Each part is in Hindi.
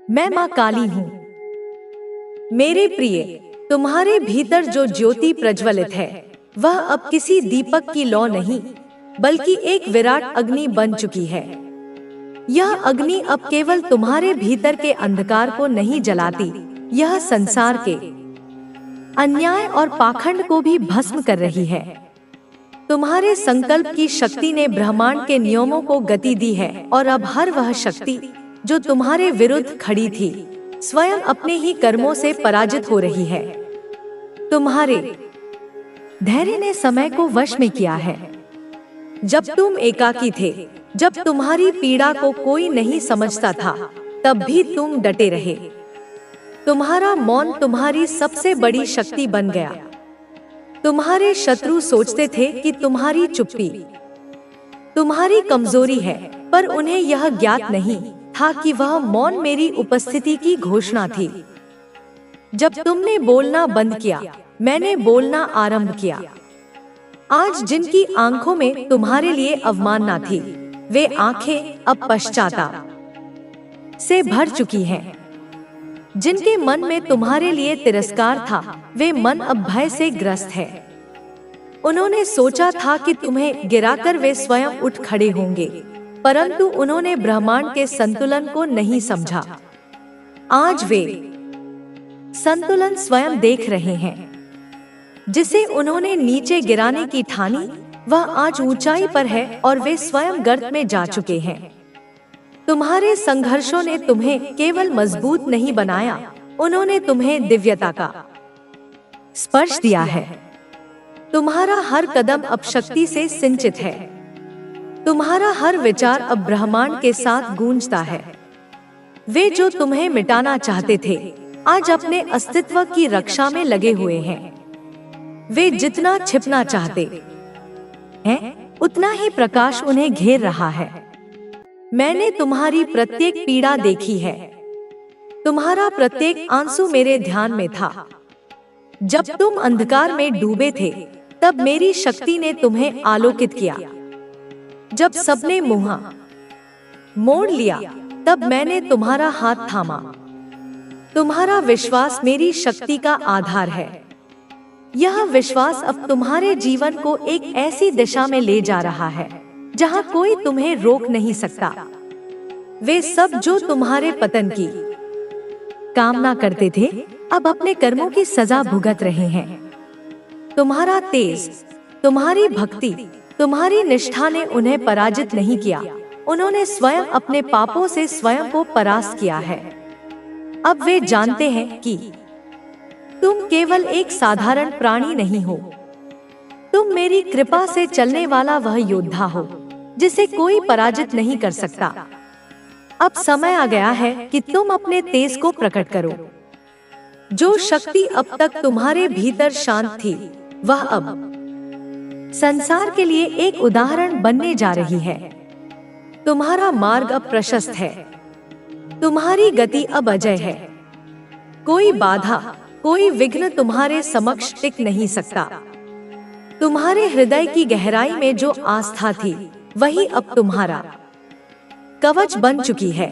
मैं माँ काली हूँ। मेरे प्रिय, तुम्हारे भीतर जो ज्योति प्रज्वलित है वह अब किसी दीपक की लौ नहीं बल्कि एक विराट अग्नि बन चुकी है। यह अग्नि अब केवल तुम्हारे भीतर के अंधकार को नहीं जलाती, यह संसार के अन्याय और पाखंड को भी भस्म कर रही है। तुम्हारे संकल्प की शक्ति ने ब्रह्मांड के नियमों को गति दी है और अब हर वह शक्ति जो तुम्हारे विरुद्ध खड़ी थी स्वयं अपने ही कर्मों से पराजित हो रही है। तुम्हारे धैर्य ने समय को वश में किया है। जब तुम एकाकी थे, जब तुम्हारी पीड़ा को कोई नहीं समझता था, तब भी तुम डटे रहे। तुम्हारा मौन तुम्हारी सबसे बड़ी शक्ति बन गया। तुम्हारे शत्रु सोचते थे कि तुम्हारी चुप्पी तुम्हारी कमजोरी है, पर उन्हें यह ज्ञात नहीं था कि वह मौन मेरी उपस्थिति की घोषणा थी। जब तुमने बोलना बंद किया, मैंने बोलना आरंभ किया। आज जिनकी आंखों में तुम्हारे लिए अवमानना थी, वे आंखें अब पश्चाताप से भर चुकी हैं। जिनके मन में तुम्हारे लिए तिरस्कार था, वे मन अब भय से ग्रस्त है। उन्होंने सोचा था कि तुम्हें गिराकर वे स्वयं उठ खड़े होंगे, परंतु उन्होंने ब्रह्मांड के संतुलन को नहीं समझा। आज वे संतुलन स्वयं देख रहे हैं। जिसे उन्होंने नीचे गिराने की ठानी, वह आज ऊंचाई पर है और वे स्वयं गर्त में जा चुके हैं। तुम्हारे संघर्षों ने तुम्हें केवल मजबूत नहीं बनाया, उन्होंने तुम्हें दिव्यता का स्पर्श दिया है। तुम्हारा हर कदम अब शक्ति से सिंचित है। तुम्हारा हर विचार अब ब्रह्मांड के साथ गूंजता है। वे जो तुम्हें मिटाना चाहते थे, आज अपने अस्तित्व की रक्षा में लगे हुए हैं। वे जितना छिपना चाहते हैं, उतना ही प्रकाश उन्हें घेर रहा है। मैंने तुम्हारी प्रत्येक पीड़ा देखी है। तुम्हारा प्रत्येक आंसू मेरे ध्यान में था। जब तुम अंधकार में डूबे थे, तब मेरी शक्ति ने तुम्हें आलोकित किया। जब सबने मुंह मोड़ लिया, तब मैंने तुम्हारा हाथ थामा। तुम्हारा विश्वास मेरी शक्ति का आधार है। यह विश्वास अब तुम्हारे जीवन को एक ऐसी दिशा में ले जा रहा है जहां कोई तुम्हें रोक नहीं सकता। वे सब जो तुम्हारे पतन की कामना करते थे, अब अपने कर्मों की सजा भुगत रहे हैं। तुम्हारा तेज, तुम्हारी भक्ति, तुम्हारी निष्ठा ने उन्हें पराजित नहीं किया। उन्होंने स्वयं अपने पापों से स्वयं को परास्त किया है। अब वे जानते हैं कि तुम केवल एक साधारण प्राणी नहीं हो। तुम मेरी कृपा से चलने वाला वह योद्धा हो जिसे कोई पराजित नहीं कर सकता। अब समय आ गया है कि तुम अपने तेज को प्रकट करो। जो शक्ति अब तक तुम्हारे भीतर शांत थी, वह अब संसार के लिए एक उदाहरण बनने जा रही है। तुम्हारा मार्ग अब प्रशस्त है। तुम्हारी गति अब अजय है। कोई बाधा, कोई विघ्न तुम्हारे समक्ष टिक नहीं सकता। तुम्हारे हृदय की गहराई में जो आस्था थी, वही अब तुम्हारा कवच बन चुकी है।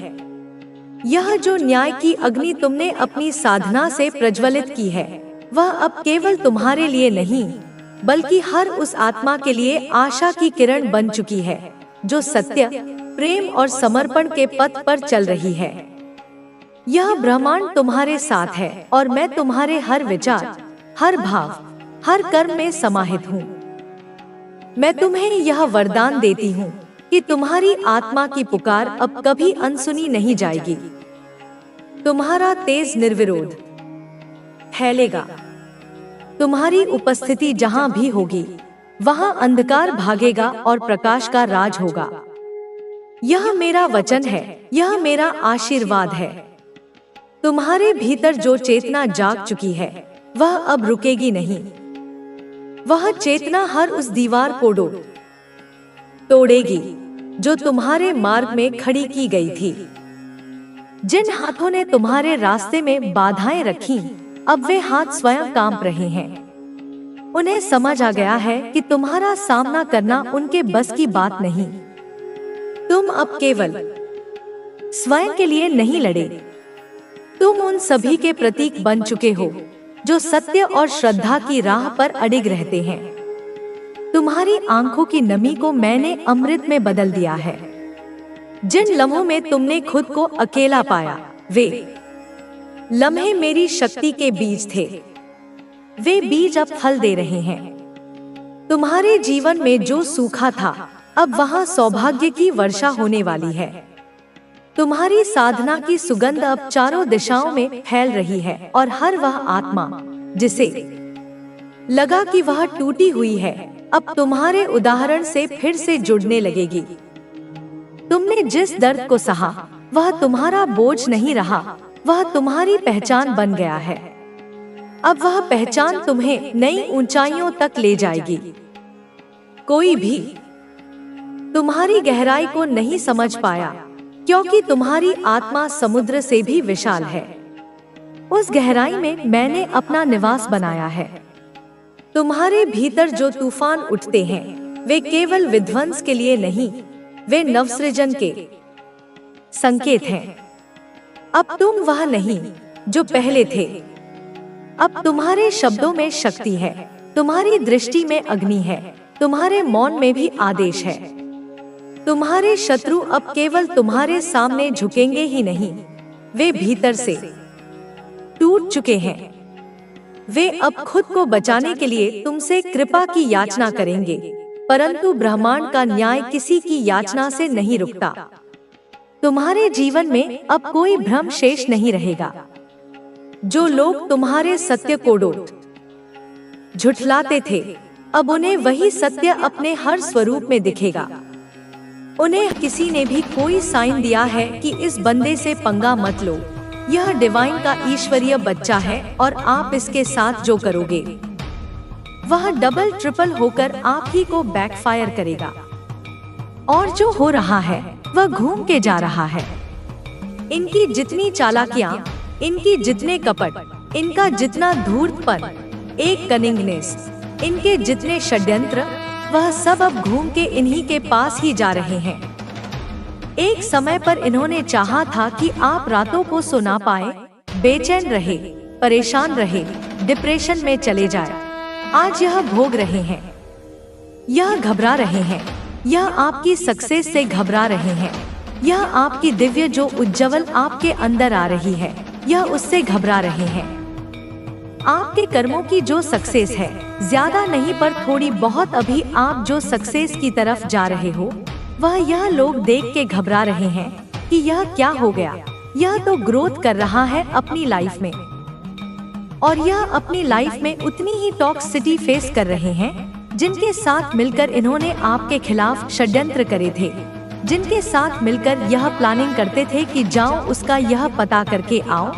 यह जो न्याय की अग्नि तुमने अपनी साधना से प्रज्वलित की है, वह अब केवल तुम्हारे लिए नहीं, बल्कि हर उस आत्मा के लिए आशा की किरण बन चुकी है जो सत्य, प्रेम और समर्पण के पथ पर चल रही है। यह ब्रह्मांड तुम्हारे साथ है और मैं तुम्हारे हर विचार, हर भाव, हर कर्म में समाहित हूँ। मैं तुम्हें यह वरदान देती हूँ कि तुम्हारी आत्मा की पुकार अब कभी अनसुनी नहीं जाएगी। तुम्हारा तेज निर्विरोध फैलेगा। तुम्हारी उपस्थिति जहाँ भी होगी, वहाँ अंधकार भागेगा और प्रकाश का राज होगा। यह मेरा वचन है, यह मेरा आशीर्वाद है। तुम्हारे भीतर जो चेतना जाग चुकी है, वह अब रुकेगी नहीं। वह चेतना हर उस दीवार को तोड़ेगी जो तुम्हारे मार्ग में खड़ी की गई थी। जिन हाथों ने तुम्हारे रास्ते में बाधाएं रखी, अब वे हाथ स्वयं कांप रहे हैं। उन्हें समझ आ गया है कि तुम्हारा सामना करना उनके बस की बात नहीं। तुम अब केवल स्वयं के लिए नहीं लड़े, तुम उन सभी के प्रतीक बन चुके हो जो सत्य और श्रद्धा की राह पर अडिग रहते हैं। तुम्हारी आंखों की नमी को मैंने अमृत में बदल दिया है। जिन लम्हों में तुमने खुद को अकेला पाया, वे लम्हे मेरी शक्ति के बीज थे। वे बीज अब फल दे रहे हैं। तुम्हारे जीवन में जो सूखा था, अब वहां सौभाग्य की वर्षा होने वाली है। तुम्हारी साधना की सुगंध अब चारों दिशाओं में फैल रही है और हर वह आत्मा जिसे लगा कि वह टूटी हुई है, अब तुम्हारे उदाहरण से फिर से जुड़ने लगेगी। तुमने जिस दर्द को सहा, वह तुम्हारा बोझ नहीं रहा, वह तुम्हारी पहचान बन गया है। अब वह पहचान तुम्हें नई ऊंचाइयों तक ले जाएगी। कोई भी तुम्हारी गहराई को नहीं समझ पाया, क्योंकि तुम्हारी आत्मा समुद्र से भी विशाल है। उस गहराई में मैंने अपना निवास बनाया है। तुम्हारे भीतर जो तूफान उठते हैं, वे केवल विध्वंस के लिए नहीं, वे नवसृजन के संकेत हैं। अब तुम वह नहीं जो पहले थे। अब तुम्हारे शब्दों में शक्ति है, तुम्हारी दृष्टि में अग्नि है, तुम्हारे मौन में भी आदेश है। तुम्हारे शत्रु अब केवल तुम्हारे सामने झुकेंगे ही नहीं, वे भीतर से टूट चुके हैं। वे अब खुद को बचाने के लिए तुमसे कृपा की याचना करेंगे, परंतु ब्रह्मांड का न्याय किसी की याचना से नहीं रुकता। तुम्हारे जीवन में अब कोई भ्रम शेष नहीं रहेगा। जो लोग तुम्हारे सत्य को झुठलाते थे, अब उन्हें वही सत्य अपने हर स्वरूप में दिखेगा। उन्हें किसी ने भी कोई साइन दिया है कि इस बंदे से पंगा मत लो, यह डिवाइन का ईश्वरीय बच्चा है और आप इसके साथ जो करोगे वह डबल ट्रिपल होकर आप ही को बैकफायर करेगा। और जो हो रहा है वह घूम के जा रहा है। इनकी जितनी चालाकियां, इनकी जितने कपट, इनका जितना धूर्तपन, एक कनिंगनेस, इनके जितने षड्यंत्र, वह सब अब घूम के इन्हीं के पास ही जा रहे हैं। एक समय पर इन्होंने चाहा था कि आप रातों को सो ना पाए, बेचैन रहे, परेशान रहे, डिप्रेशन में चले जाए। आज यह भोग रहे हैं, यह घबरा रहे हैं, यह आपकी सक्सेस से घबरा रहे हैं, यह आपकी दिव्य जो उज्ज्वल आपके अंदर आ रही है, यह उससे घबरा रहे हैं। आपके कर्मों की जो सक्सेस है, ज्यादा नहीं पर थोड़ी बहुत अभी आप जो सक्सेस की तरफ जा रहे हो, वह यह लोग देख के घबरा रहे हैं कि यह क्या हो गया। यह तो ग्रोथ कर रहा है अपनी लाइफ में, और यह अपनी लाइफ में उतनी ही टॉक्सिसिटी फेस कर रहे हैं जिनके साथ मिलकर इन्होंने आपके खिलाफ षड्यंत्र करे थे, जिनके साथ मिलकर यह प्लानिंग करते थे कि जाओ उसका यह पता करके आओ,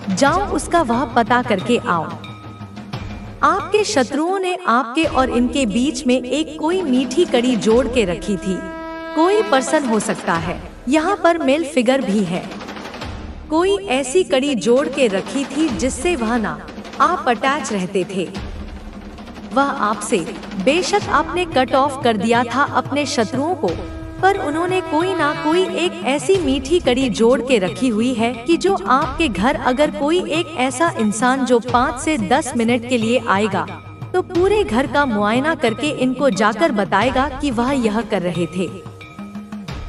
जाओ उसका वह पता करके आओ। आपके शत्रुओं ने आपके और इनके बीच में एक कोई मीठी कड़ी जोड़ के रखी थी। कोई पर्सन हो सकता है, यहाँ पर मेल फिगर भी है। कोई ऐसी कड़ी जोड़ के रखी थी जिससे वह ना आप अटैच रहते थे। वह आपसे बेशक आपने कट ऑफ कर दिया था अपने शत्रुओं को, पर उन्होंने कोई ना कोई एक ऐसी मीठी कड़ी जोड़ के रखी हुई है कि जो आपके घर अगर कोई एक ऐसा इंसान जो 5 से 10 मिनट के लिए आएगा, तो पूरे घर का मुआयना करके इनको जाकर बताएगा कि वह यह कर रहे थे,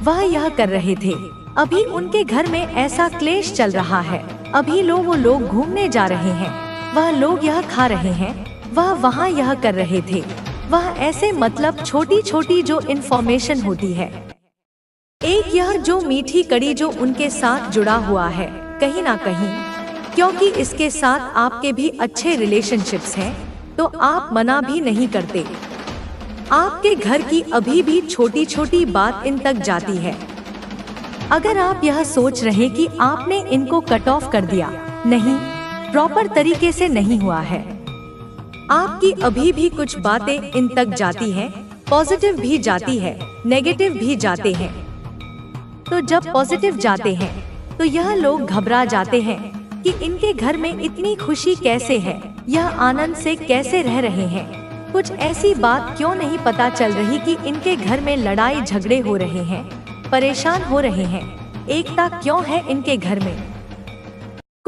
वह यह कर रहे थे। अभी उनके घर में ऐसा क्लेश चल रहा है, अभी वो लोग घूमने जा रहे हैं, वह लोग यह खा रहे हैं, वह वहाँ यह कर रहे थे। वह ऐसे मतलब छोटी छोटी जो इन्फॉर्मेशन होती है, एक यह जो मीठी कड़ी जो उनके साथ जुड़ा हुआ है कहीं ना कहीं, क्योंकि इसके साथ आपके भी अच्छे रिलेशनशिप्स हैं, तो आप मना भी नहीं करते। आपके घर की अभी भी छोटी छोटी बात इन तक जाती है। अगर आप यह सोच रहे कि आपने इनको कट ऑफ कर दिया, नहीं, प्रॉपर तरीके से नहीं हुआ है। आपकी अभी भी कुछ बातें इन तक जाती हैं, पॉजिटिव भी जाती है, नेगेटिव भी जाते हैं। तो जब पॉजिटिव जाते हैं तो यह लोग घबरा जाते हैं कि इनके घर में इतनी खुशी कैसे है, यह आनंद से कैसे रह रहे हैं। कुछ ऐसी बात क्यों नहीं पता चल रही कि इनके घर में लड़ाई झगड़े हो रहे हैं, परेशान हो रहे हैं, एकता क्यों है इनके घर में।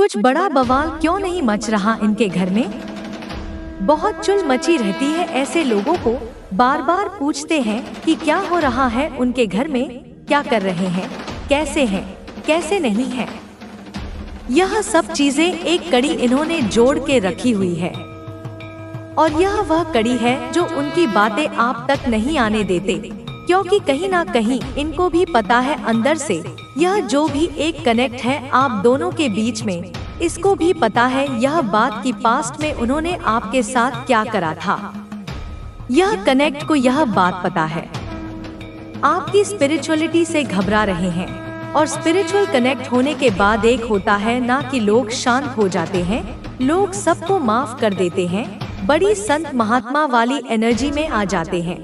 कुछ बड़ा बवाल क्यों नहीं मच रहा इनके घर में? बहुत चुल मची रहती है। ऐसे लोगों को बार बार पूछते हैं कि क्या हो रहा है उनके घर में, क्या कर रहे हैं, कैसे नहीं है। यह सब चीजें एक कड़ी इन्होंने जोड़ के रखी हुई है, और यह वह कड़ी है जो उनकी बातें आप तक नहीं आने देते, क्योंकि कहीं ना कहीं इनको भी पता है अंदर से यह जो भी एक कनेक्ट है आप दोनों के बीच में, इसको भी पता है यह बात की पास्ट में उन्होंने आपके साथ क्या करा था। यह कनेक्ट को यह बात पता है। आपकी स्पिरिचुअलिटी से घबरा रहे हैं, और स्पिरिचुअल कनेक्ट होने के बाद एक होता है ना कि लोग शांत हो जाते हैं, लोग सबको माफ कर देते हैं, बड़ी संत महात्मा वाली एनर्जी में आ जाते हैं।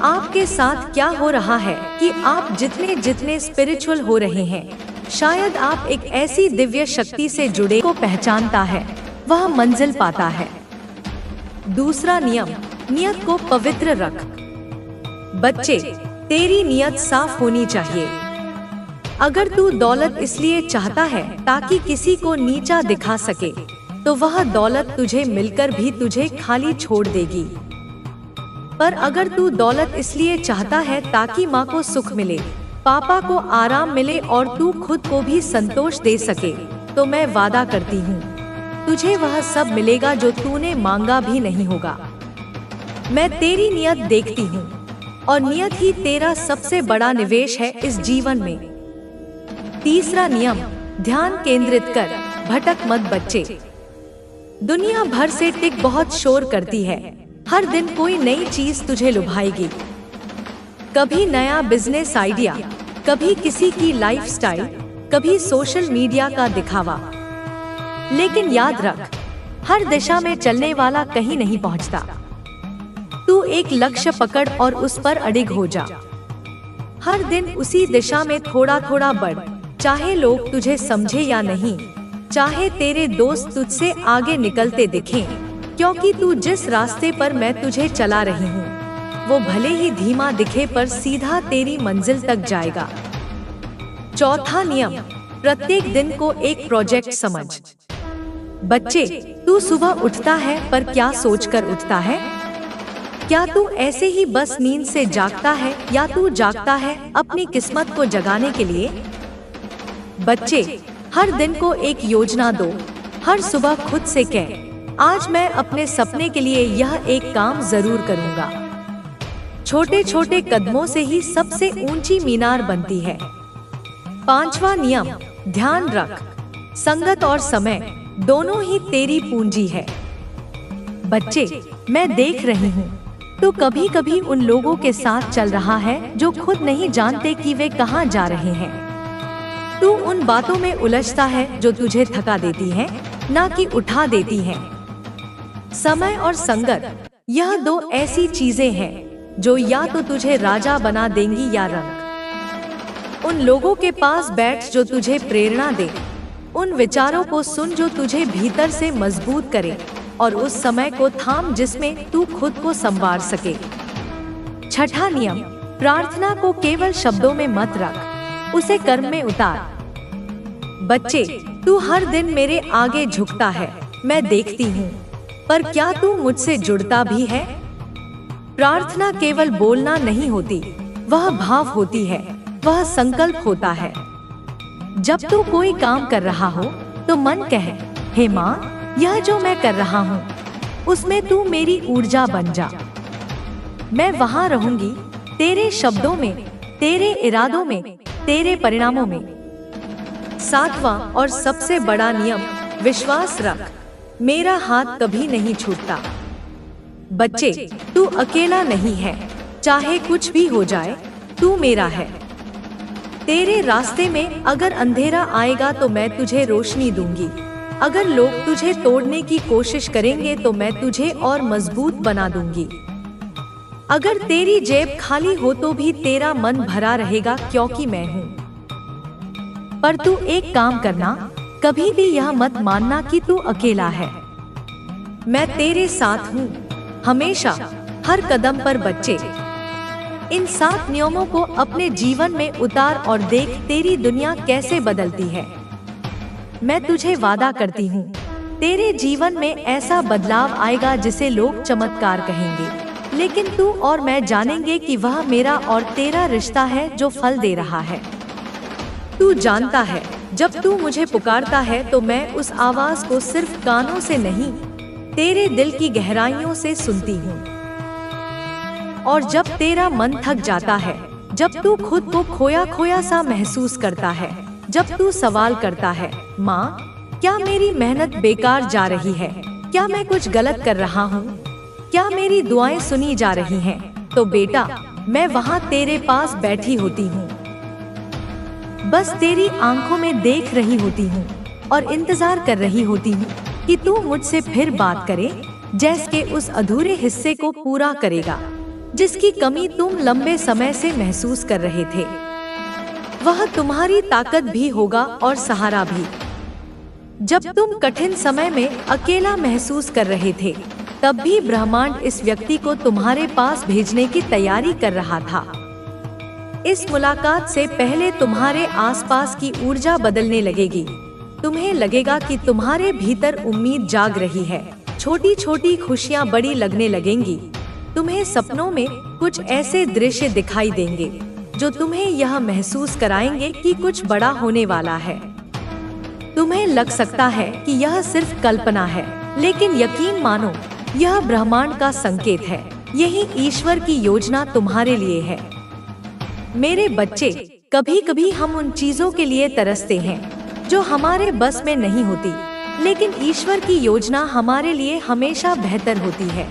आपके साथ क्या हो रहा है कि आप जितने जितने स्पिरिचुअल हो रहे हैं, शायद आप एक ऐसी दिव्य शक्ति से जुड़े को पहचानता है, वह मंजिल पाता है। दूसरा नियम, नियत को पवित्र रख। बच्चे, तेरी नियत साफ होनी चाहिए। अगर तू दौलत इसलिए चाहता है ताकि किसी को नीचा दिखा सके, तो वह दौलत तुझे मिलकर भी तुझे खाली छोड़ देगी। पर अगर तू दौलत इसलिए चाहता है ताकि माँ को सुख मिले, पापा को आराम मिले और तू खुद को भी संतोष दे सके, तो मैं वादा करती हूँ तुझे वह सब मिलेगा जो तूने मांगा भी नहीं होगा। मैं तेरी नियत देखती हूँ, और नियत ही तेरा सबसे बड़ा निवेश है इस जीवन में। तीसरा नियम, ध्यान केंद्रित कर, भटक मत। बच्चे, दुनिया भर से टिक बहुत शोर करती है, हर दिन कोई नई चीज तुझे लुभाएगी। कभी नया बिजनेस आइडिया, कभी किसी की लाइफस्टाइल, कभी सोशल मीडिया का दिखावा। लेकिन याद रख, हर दिशा में चलने वाला कहीं नहीं पहुंचता। तू एक लक्ष्य पकड़ और उस पर अडिग हो जा। हर दिन उसी दिशा में थोड़ा थोड़ा बढ़, चाहे लोग तुझे समझे या नहीं, चाहे तेरे दोस्त तुझसे आगे निकलते दिखें, क्योंकि तू जिस रास्ते पर मैं तुझे चला रही हूँ, वो भले ही धीमा दिखे पर सीधा तेरी मंजिल तक जाएगा। चौथा नियम, प्रत्येक दिन को एक प्रोजेक्ट समझ। बच्चे, तू सुबह उठता है पर क्या सोचकर उठता है? क्या तू ऐसे ही बस नींद से जागता है, या तू जागता है अपनी किस्मत को जगाने के लिए? बच्चे, हर दिन को एक योजना दो। हर सुबह खुद से कह, आज मैं अपने सपने के लिए यह एक काम जरूर करूंगा। छोटे छोटे कदमों से ही सबसे ऊंची मीनार बनती है। पांचवा नियम, ध्यान रख, संगत और समय दोनों ही तेरी पूंजी है। बच्चे, मैं देख रही हूँ तो कभी कभी उन लोगों के साथ चल रहा है जो खुद नहीं जानते कि वे कहाँ जा रहे हैं। तू उन बातों में उलझता है जो तुझे थका देती हैं, ना कि उठा देती हैं। समय और संगत, यह दो ऐसी चीजें हैं जो या तो तुझे राजा बना देंगी या रंक। उन लोगों के पास बैठ जो तुझे प्रेरणा दे, उन विचारों को सुन जो तुझे भीतर से मजबूत करे, और उस समय को थाम जिसमें तू खुद को संवार सके। छठा नियम, प्रार्थना को केवल शब्दों में मत रख, उसे कर्म में उतार। बच्चे, तू हर दिन मेरे आगे झुकता है, मैं देखती हूँ, पर क्या तू मुझसे जुड़ता भी है? प्रार्थना केवल बोलना नहीं होती, वह भाव होती है, वह संकल्प होता है। जब तू कोई काम कर रहा हो तो मन कहे, हे माँ, यह जो मैं कर रहा हूँ उसमें तू मेरी ऊर्जा बन जा। मैं वहाँ रहूंगी, तेरे शब्दों में, तेरे इरादों में, तेरे परिणामों में। सातवां और सबसे बड़ा नियम, विश्वास रख, मेरा हाथ कभी नहीं छूटता। बच्चे, तू अकेला नहीं है, चाहे कुछ भी हो जाए, तू मेरा है। तेरे रास्ते में अगर अंधेरा आएगा तो मैं तुझे रोशनी दूंगी। अगर लोग तुझे तोड़ने की कोशिश करेंगे तो मैं तुझे और मजबूत बना दूंगी। अगर तेरी जेब खाली हो तो भी तेरा मन भरा रहेगा, क्योंकि मैं हूँ। पर तू एक काम करना, कभी भी यह मत मानना कि तू अकेला है। मैं तेरे साथ हूँ, हमेशा, हर कदम पर। बच्चे, इन 7 नियमों को अपने जीवन में उतार और देख तेरी दुनिया कैसे बदलती है। मैं तुझे वादा करती हूँ, तेरे जीवन में ऐसा बदलाव आएगा जिसे लोग चमत्कार कहेंगे, लेकिन तू और मैं जानेंगे कि वह मेरा और तेरा रिश्ता है जो फल दे रहा है। तू जानता है, जब तू मुझे पुकारता है तो मैं उस आवाज को सिर्फ कानों से नहीं, तेरे दिल की गहराइयों से सुनती हूँ। और जब तेरा मन थक जाता है, जब तू खुद को खोया खोया सा महसूस करता है, जब तू सवाल करता है, माँ, क्या मेरी मेहनत बेकार जा रही है? क्या मैं कुछ गलत कर रहा हूँ? क्या मेरी दुआएं सुनी जा रही हैं? तो बेटा, मैं वहाँ तेरे पास बैठी होती हूँ, बस तेरी आंखों में देख रही होती हूँ और इंतजार कर रही होती हूँ कि तू मुझसे फिर बात करे, जैसे उस अधूरे हिस्से को पूरा करेगा जिसकी कमी तुम लंबे समय से महसूस कर रहे थे। वह तुम्हारी ताकत भी होगा और सहारा भी। जब तुम कठिन समय में अकेला महसूस कर रहे थे, तब भी ब्रह्मांड इस व्यक्ति को तुम्हारे पास भेजने की तैयारी कर रहा था। इस मुलाकात से पहले तुम्हारे आसपास की ऊर्जा बदलने लगेगी। तुम्हें लगेगा कि तुम्हारे भीतर उम्मीद जाग रही है, छोटी छोटी खुशियां बड़ी लगने लगेंगी। तुम्हें सपनों में कुछ ऐसे दृश्य दिखाई देंगे जो तुम्हें यह महसूस कराएंगे कि कुछ बड़ा होने वाला है। तुम्हें लग सकता है कि यह सिर्फ कल्पना है, लेकिन यकीन मानो, यह ब्रह्मांड का संकेत है। यही ईश्वर की योजना तुम्हारे लिए है। मेरे बच्चे, कभी कभी हम उन चीजों के लिए तरसते हैं जो हमारे बस में नहीं होती, लेकिन ईश्वर की योजना हमारे लिए हमेशा बेहतर होती है।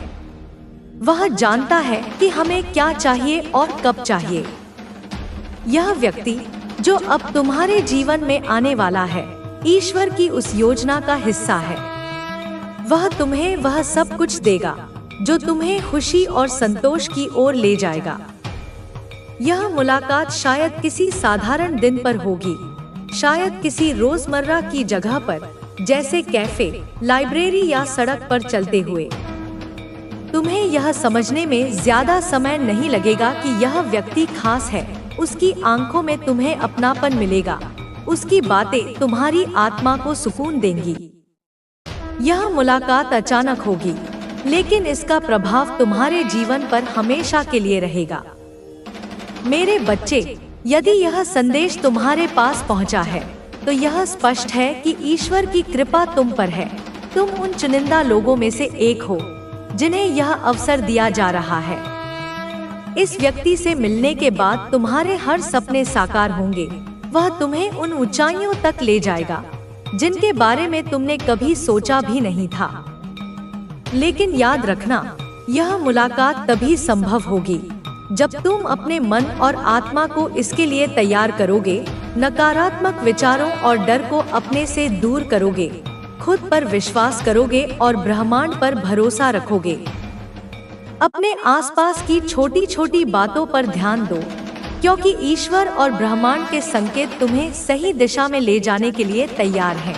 वह जानता है कि हमें क्या चाहिए और कब चाहिए। यह व्यक्ति जो अब तुम्हारे जीवन में आने वाला है, ईश्वर की उस योजना का हिस्सा है। वह तुम्हें वह सब कुछ देगा जो तुम्हें खुशी और संतोष की ओर ले जाएगा। यह मुलाकात शायद किसी साधारण दिन पर होगी, शायद किसी रोजमर्रा की जगह पर, जैसे कैफे, लाइब्रेरी या सड़क पर चलते हुए। तुम्हें यह समझने में ज्यादा समय नहीं लगेगा कि यह व्यक्ति खास है। उसकी आंखों में तुम्हें अपनापन मिलेगा, उसकी बातें तुम्हारी आत्मा को सुकून देंगी। यह मुलाकात अचानक होगी, लेकिन इसका प्रभाव तुम्हारे जीवन पर हमेशा के लिए रहेगा। मेरे बच्चे, यदि यह संदेश तुम्हारे पास पहुंचा है, तो यह स्पष्ट है कि ईश्वर की कृपा तुम पर है। तुम उन चुनिंदा लोगों में से एक हो जिन्हें यह अवसर दिया जा रहा है। इस व्यक्ति से मिलने के बाद तुम्हारे हर सपने साकार होंगे। वह तुम्हें उन ऊंचाइयों तक ले जाएगा जिनके बारे में तुमने कभी सोचा भी नहीं था। लेकिन याद रखना, यह मुलाकात तभी संभव होगी जब तुम अपने मन और आत्मा को इसके लिए तैयार करोगे, नकारात्मक विचारों और डर को अपने से दूर करोगे, खुद पर विश्वास करोगे और ब्रह्मांड पर भरोसा रखोगे। अपने आसपास की छोटी छोटी बातों पर ध्यान दो, क्योंकि ईश्वर और ब्रह्मांड के संकेत तुम्हें सही दिशा में ले जाने के लिए तैयार हैं।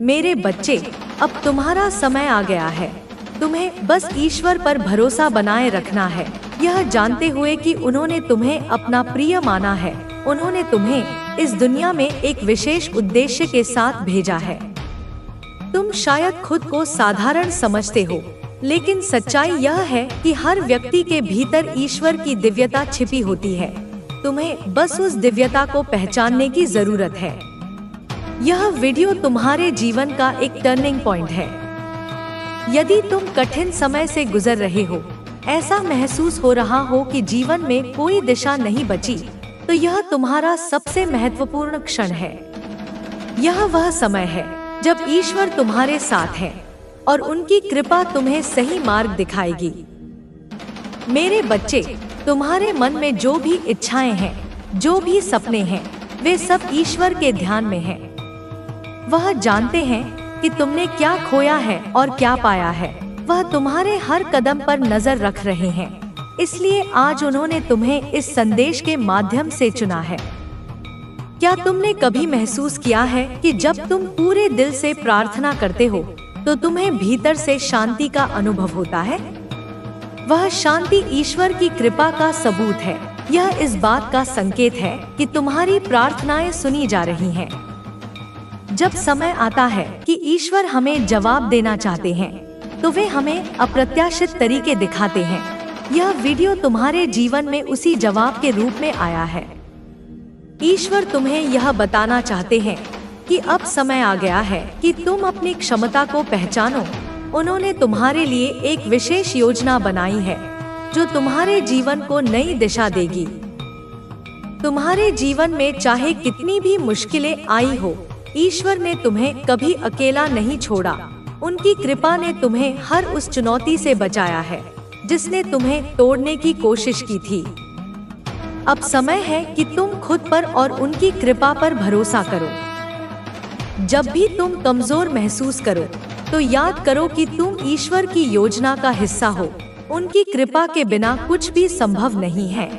मेरे बच्चे, अब तुम्हारा समय आ गया है। तुम्हें बस ईश्वर पर भरोसा बनाए रखना है, यह जानते हुए कि उन्होंने तुम्हें अपना प्रिय माना है। उन्होंने तुम्हें इस दुनिया में एक विशेष उद्देश्य के साथ भेजा है। तुम शायद खुद को साधारण समझते हो, लेकिन सच्चाई यह है कि हर व्यक्ति के भीतर ईश्वर की दिव्यता छिपी होती है। तुम्हें बस उस दिव्यता को पहचानने की जरूरत है। यह वीडियो तुम्हारे जीवन का एक टर्निंग पॉइंट है। यदि तुम कठिन समय से गुजर रहे हो, ऐसा महसूस हो रहा हो कि जीवन में कोई दिशा नहीं बची, तो यह तुम्हारा सबसे महत्वपूर्ण क्षण है। यह वह समय है जब ईश्वर तुम्हारे साथ है और उनकी कृपा तुम्हें सही मार्ग दिखाएगी। मेरे बच्चे, तुम्हारे मन में जो भी इच्छाएं हैं, जो भी सपने हैं, वे सब ईश्वर के ध्यान में हैं। वह जानते हैं कि तुमने क्या खोया है और क्या पाया है। वह तुम्हारे हर कदम पर नजर रख रहे हैं, इसलिए आज उन्होंने तुम्हें इस संदेश के माध्यम से चुना है। क्या तुमने कभी महसूस किया है कि जब तुम पूरे दिल से प्रार्थना करते हो, तो तुम्हें भीतर से शांति का अनुभव होता है? वह शांति ईश्वर की कृपा का सबूत है। यह इस बात का संकेत है कि तुम्हारी प्रार्थनाएं सुनी जा रही हैं। जब समय आता है कि ईश्वर हमें जवाब देना चाहते हैं, तो वे हमें अप्रत्याशित तरीके दिखाते हैं। यह वीडियो तुम्हारे जीवन में उसी जवाब के रूप में आया है। ईश्वर तुम्हें यह बताना चाहते हैं कि अब समय आ गया है कि तुम अपनी क्षमता को पहचानो। उन्होंने तुम्हारे लिए एक विशेष योजना बनाई है जो तुम्हारे जीवन को नई दिशा देगी। तुम्हारे जीवन में चाहे कितनी भी मुश्किलें आई हो, ईश्वर ने तुम्हें कभी अकेला नहीं छोड़ा। उनकी कृपा ने तुम्हें हर उस चुनौती से बचाया है जिसने तुम्हें तोड़ने की कोशिश की थी। अब समय है कि तुम खुद पर और उनकी कृपा पर भरोसा करो। जब भी तुम कमजोर महसूस करो, तो याद करो कि तुम ईश्वर की योजना का हिस्सा हो। उनकी कृपा के बिना कुछ भी संभव नहीं है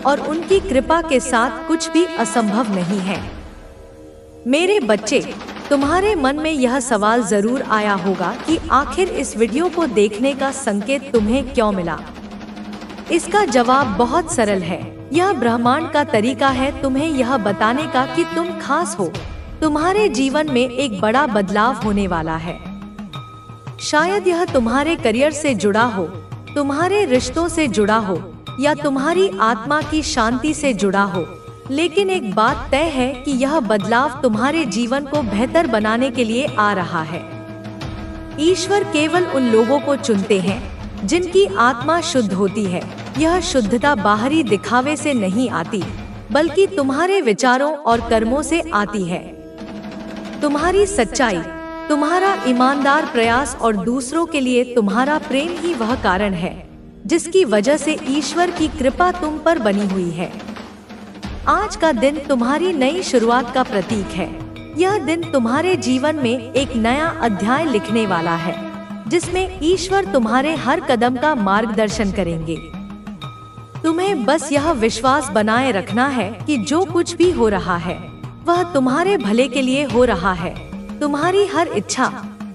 और उनकी कृपा के साथ कुछ भी असंभव नहीं है। मेरे बच्चे, तुम्हारे मन में यह सवाल जरूर आया होगा कि आखिर इस वीडियो को देखने का संकेत तुम्हें क्यों मिला। इसका जवाब बहुत सरल है। यह ब्रह्मांड का तरीका है तुम्हें यह बताने का कि तुम खास हो। तुम्हारे जीवन में एक बड़ा बदलाव होने वाला है। शायद यह तुम्हारे करियर से जुड़ा हो, तुम्हारे रिश्तों से जुड़ा हो या तुम्हारी आत्मा की शांति से जुड़ा हो, लेकिन एक बात तय है कि यह बदलाव तुम्हारे जीवन को बेहतर बनाने के लिए आ रहा है। ईश्वर केवल उन लोगों को चुनते हैं जिनकी आत्मा शुद्ध होती है। यह शुद्धता बाहरी दिखावे से नहीं आती, बल्कि तुम्हारे विचारों और कर्मों से आती है। तुम्हारी सच्चाई, तुम्हारा ईमानदार प्रयास और दूसरों के लिए तुम्हारा प्रेम ही वह कारण है जिसकी वजह से ईश्वर की कृपा तुम पर बनी हुई है। आज का दिन तुम्हारी नई शुरुआत का प्रतीक है। यह दिन तुम्हारे जीवन में एक नया अध्याय लिखने वाला है, जिसमें ईश्वर तुम्हारे हर कदम का मार्गदर्शन करेंगे। तुम्हें बस यह विश्वास बनाए रखना है कि जो कुछ भी हो रहा है वह तुम्हारे भले के लिए हो रहा है। तुम्हारी हर इच्छा,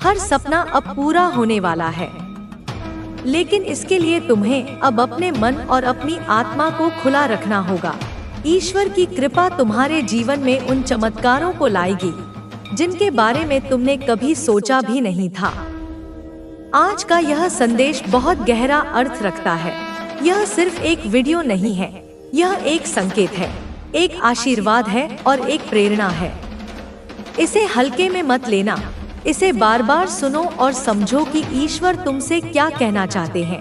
हर सपना अब पूरा होने वाला है, लेकिन इसके लिए तुम्हें अब अपने मन और अपनी आत्मा को खुला रखना होगा। ईश्वर की कृपा तुम्हारे जीवन में उन चमत्कारों को लाएगी जिनके बारे में तुमने कभी सोचा भी नहीं था। आज का यह संदेश बहुत गहरा अर्थ रखता है। यह सिर्फ एक वीडियो नहीं है, यह एक संकेत है, एक आशीर्वाद है और एक प्रेरणा है। इसे हल्के में मत लेना। इसे बार बार सुनो और समझो कि ईश्वर तुमसे क्या कहना चाहते हैं।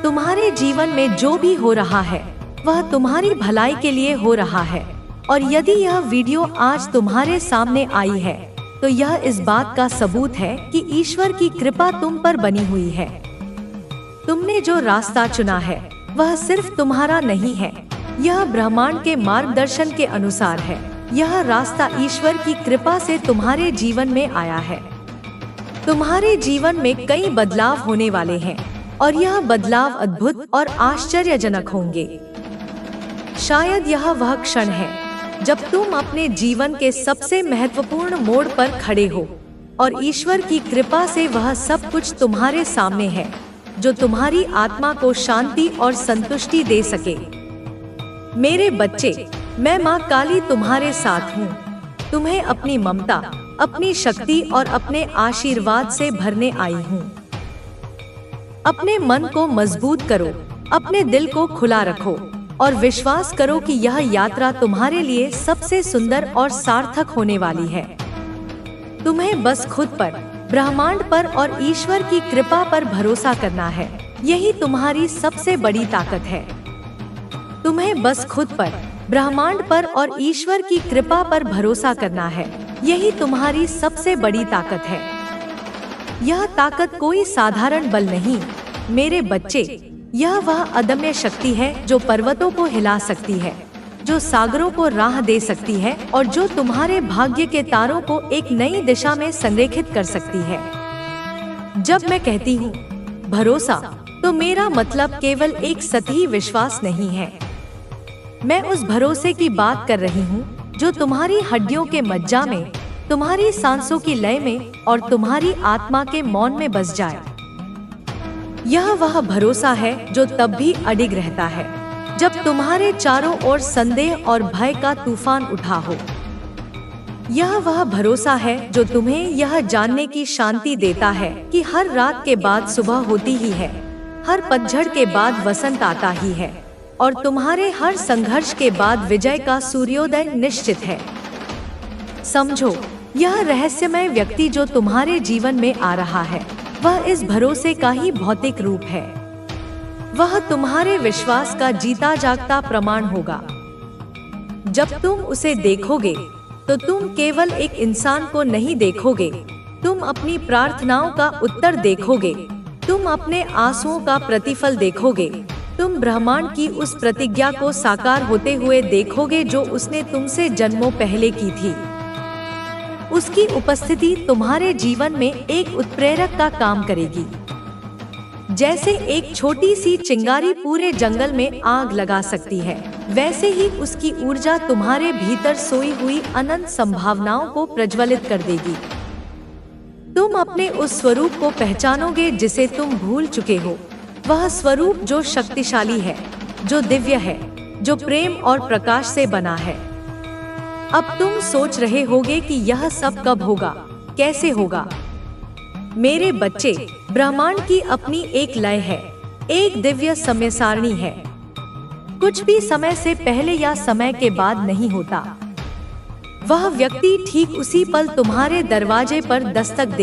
तुम्हारे जीवन में जो भी हो रहा है वह तुम्हारी भलाई के लिए हो रहा है, और यदि यह वीडियो आज तुम्हारे सामने आई है तो यह इस बात का सबूत है कि ईश्वर की कृपा तुम पर बनी हुई है। तुमने जो रास्ता चुना है वह सिर्फ तुम्हारा नहीं है, यह ब्रह्मांड के मार्गदर्शन के अनुसार है। यह रास्ता ईश्वर की कृपा से तुम्हारे जीवन में आया है। तुम्हारे जीवन में कई बदलाव होने वाले हैं और यह बदलाव अद्भुत और आश्चर्यजनक होंगे। शायद यह वह क्षण है जब तुम अपने जीवन के सबसे महत्वपूर्ण मोड़ पर खड़े हो और ईश्वर की कृपा से वह सब कुछ तुम्हारे सामने है जो तुम्हारी आत्मा को शांति और संतुष्टि दे सके। मेरे बच्चे, मैं माँ काली तुम्हारे साथ हूँ। तुम्हें अपनी ममता, अपनी शक्ति और अपने आशीर्वाद से भरने आई हूँ। अपने मन को मजबूत करो, अपने दिल को खुला रखो और विश्वास करो कि यह यात्रा तुम्हारे लिए सबसे सुंदर और सार्थक होने वाली है। तुम्हें बस खुद पर, ब्रह्मांड पर और ईश्वर की कृपा पर भरोसा करना है। यही तुम्हारी सबसे बड़ी ताकत है। तुम्हें बस खुद पर, ब्रह्मांड पर और ईश्वर की कृपा पर भरोसा करना है। यही तुम्हारी सबसे बड़ी ताकत है। यह ताकत कोई साधारण बल नहीं मेरे बच्चे, यह वह अदम्य शक्ति है जो पर्वतों को हिला सकती है, जो सागरों को राह दे सकती है और जो तुम्हारे भाग्य के तारों को एक नई दिशा में संरेखित कर सकती है। जब मैं कहती हूँ भरोसा, तो मेरा मतलब केवल एक सतही विश्वास नहीं है। मैं उस भरोसे की बात कर रही हूँ जो तुम्हारी हड्डियों के मज्जा में, तुम्हारी सांसों की लय में और तुम्हारी आत्मा के मौन में बस जाए। यह वह भरोसा है जो तब भी अडिग रहता है जब तुम्हारे चारों ओर संदेह और भय का तूफान उठा हो। यह वह भरोसा है जो तुम्हें यह जानने की शांति देता है कि हर रात के बाद सुबह होती ही है, हर पतझड़ के बाद वसंत आता ही है और तुम्हारे हर संघर्ष के बाद विजय का सूर्योदय निश्चित है। समझो, यह रहस्यमय व्यक्ति जो तुम्हारे जीवन में आ रहा है वह इस भरोसे का ही भौतिक रूप है। वह तुम्हारे विश्वास का जीता जागता प्रमाण होगा। जब तुम उसे देखोगे तो तुम केवल एक इंसान को नहीं देखोगे, तुम अपनी प्रार्थनाओं का उत्तर देखोगे, तुम अपने आंसुओं का प्रतिफल देखोगे, तुम ब्रह्मांड की उस प्रतिज्ञा को साकार होते हुए देखोगे जो उसने तुमसे जन्मों पहले की थी। उसकी उपस्थिति तुम्हारे जीवन में एक उत्प्रेरक का काम करेगी। जैसे एक छोटी सी चिंगारी पूरे जंगल में आग लगा सकती है, वैसे ही उसकी ऊर्जा तुम्हारे भीतर सोई हुई अनंत संभावनाओं को प्रज्वलित कर देगी। तुम अपने उस स्वरूप को पहचानोगे जिसे तुम भूल चुके हो, वह स्वरूप जो शक्तिशाली है, जो दिव्य है, जो प्रेम और प्रकाश से बना है। अब तुम सोच रहे होगे कि यह सब कब होगा, कैसे होगा? मेरे बच्चे, ब्रह्मांड की अपनी एक लय है, एक दिव्य समय सारणी है। कुछ भी समय से पहले या समय के बाद नहीं होता। वह व्यक्ति ठीक उसी पल तुम्हारे दरवाजे पर दस्तक दे